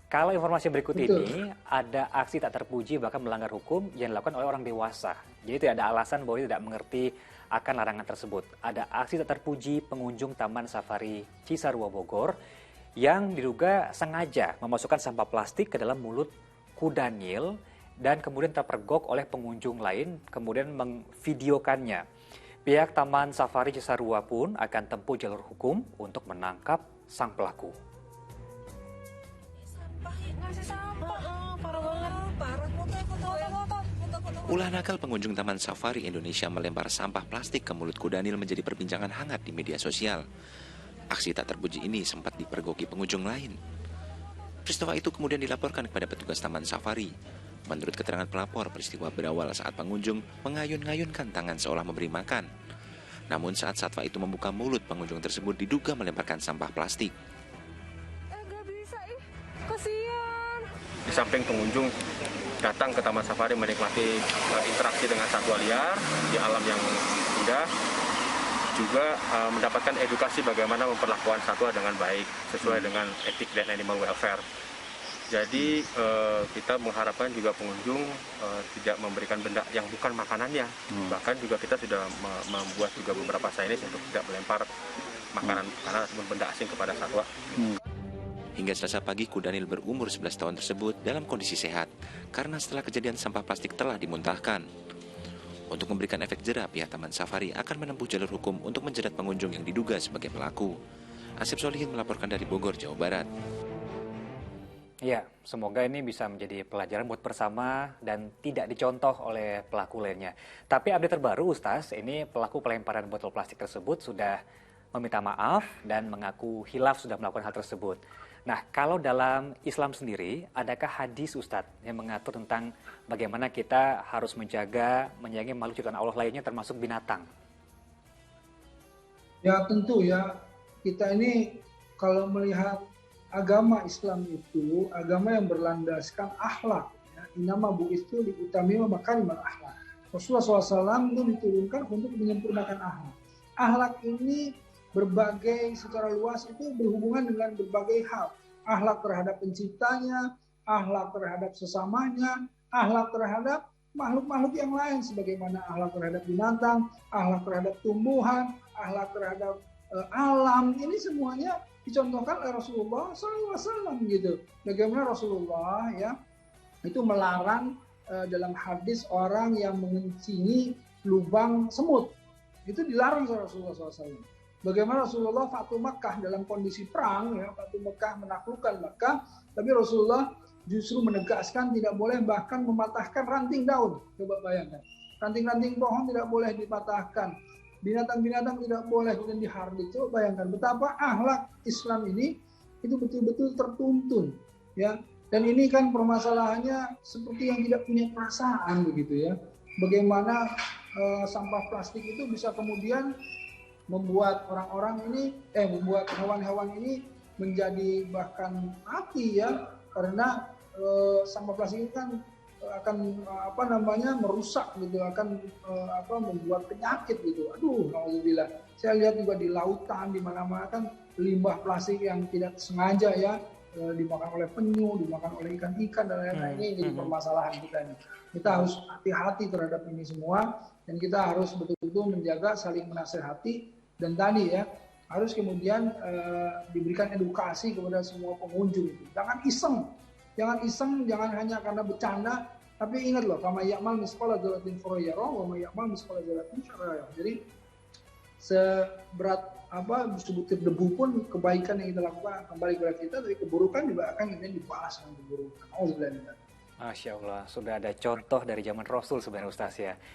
Kalau informasi berikut Betul. ini, ada aksi tak terpuji bahkan melanggar hukum yang dilakukan oleh orang dewasa. Jadi tidak ada alasan bahwa dia tidak mengerti akan larangan tersebut. Ada aksi tak terpuji pengunjung Taman Safari Cisarua Bogor yang diduga sengaja memasukkan sampah plastik ke dalam mulut kuda Nil dan kemudian terpergok oleh pengunjung lain, kemudian mengvideokannya. Pihak Taman Safari Cisarua pun akan tempuh jalur hukum untuk menangkap sang pelaku. Ulah nakal pengunjung Taman Safari Indonesia melempar sampah plastik ke mulut kuda Nil menjadi perbincangan hangat di media sosial. Aksi tak terpuji ini sempat dipergoki pengunjung lain. Peristiwa itu kemudian dilaporkan kepada petugas Taman Safari. Menurut keterangan pelapor, peristiwa berawal saat pengunjung mengayun-ngayunkan tangan seolah memberi makan. Namun saat satwa itu membuka mulut, pengunjung tersebut diduga melemparkan sampah plastik. Gak bisa, kasihan. Di samping pengunjung datang ke Taman Safari menikmati interaksi dengan satwa liar di alam yang indah, juga mendapatkan edukasi bagaimana memperlakukan satwa dengan baik sesuai dengan etik dan animal welfare. Jadi kita mengharapkan juga pengunjung tidak memberikan benda yang bukan makanannya. Bahkan juga kita sudah membuat juga beberapa signage untuk tidak melempar makanan ataupun benda asing kepada satwa. Hingga Selasa pagi, kuda Nil berumur 11 tahun tersebut dalam kondisi sehat karena setelah kejadian sampah plastik telah dimuntahkan. Untuk memberikan efek jerah, pihak Taman Safari akan menempuh jalur hukum untuk menjerat pengunjung yang diduga sebagai pelaku. Asep Solihin melaporkan dari Bogor, Jawa Barat. Ya, semoga ini bisa menjadi pelajaran buat bersama dan tidak dicontoh oleh pelaku lainnya. Tapi update terbaru, Ustaz, ini pelaku pelemparan botol plastik tersebut sudah meminta maaf dan mengaku hilaf sudah melakukan hal tersebut. Nah, kalau dalam Islam sendiri, adakah hadis, Ustadz, yang mengatur tentang bagaimana kita harus menjaga, menyayangi makhluk ciptaan Allah lainnya termasuk binatang? Ya tentu ya, kita ini kalau melihat agama Islam itu, agama yang berlandaskan akhlak. Ya. Innama bu'itsu liutamima makarimal akhlak. Rasulullah SAW itu diturunkan untuk menyempurnakan akhlak. Akhlak ini berbagai secara luas itu berhubungan dengan berbagai hal. Akhlak terhadap penciptanya, akhlak terhadap sesamanya, akhlak terhadap makhluk-makhluk yang lain sebagaimana akhlak terhadap binatang, akhlak terhadap tumbuhan, akhlak terhadap alam. Ini semuanya dicontohkan oleh Rasulullah SAW gitu. Bagaimana Rasulullah ya itu melarang dalam hadis orang yang mengencingi lubang semut. Itu dilarang oleh Rasulullah SAW. Bagaimana Rasulullah Fatu Makkah dalam kondisi perang, ya, Fatu Makkah menaklukkan Makkah, tapi Rasulullah justru menegaskan tidak boleh bahkan mematahkan ranting daun. Coba bayangkan, ranting-ranting pohon tidak boleh dipatahkan, binatang-binatang tidak boleh kemudian dihardik. Coba bayangkan betapa akhlak Islam ini itu betul-betul tertuntun, ya. Dan ini kan permasalahannya seperti yang tidak punya perasaan begitu ya. Bagaimana sampah plastik itu bisa kemudian membuat orang-orang ini, membuat hewan-hewan ini menjadi bahkan mati ya, karena sampah plastik itu kan akan merusak gitu, akan membuat penyakit gitu. Aduh, alhamdulillah. Saya lihat juga di lautan di mana-mana kan limbah plastik yang tidak sengaja ya dimakan oleh penyu, dimakan oleh ikan-ikan dan lain-lain. Ini jadi permasalahan kita ini. Kita harus hati-hati terhadap ini semua dan kita harus betul-betul menjaga saling menasehati. Dan tadi ya, harus kemudian diberikan edukasi kepada semua pengunjung itu. Jangan iseng, jangan hanya karena bercanda, tapi ingat loh, kama ya'mal misqala dzarratin khairan wa may ya'mal misqala dzarratin syarran. Jadi seberat sebutir debu pun kebaikan yang kita lakukan kembali kepada kita, tapi keburukan juga akan kemudian dibalas dengan keburukan. Alhamdulillah. Masya Allah, sudah ada contoh dari zaman Rasul sebenarnya, Ustaz ya.